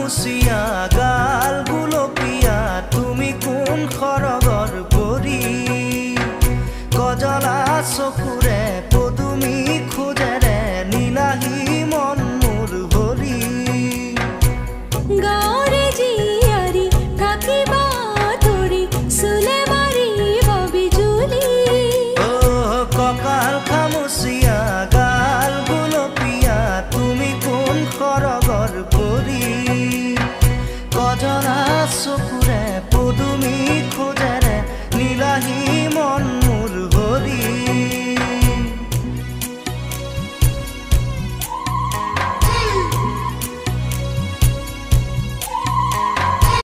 খামুচিয়া গাল গুলপীয়া তুমি কোন খৰগৰ পৰি কজলা চকুৰে পদুমি খোজেৰে নীলাহী মন মোৰ ভৰি গাঁৱৰে জীয়াৰী থাকিবা ধৰি চুলে মাৰিব বিজুলি কঁকাল খামুচিয়া গাল গুলপীয়া তুমি কোন খৰগৰ পৰি কজলা চকুৰে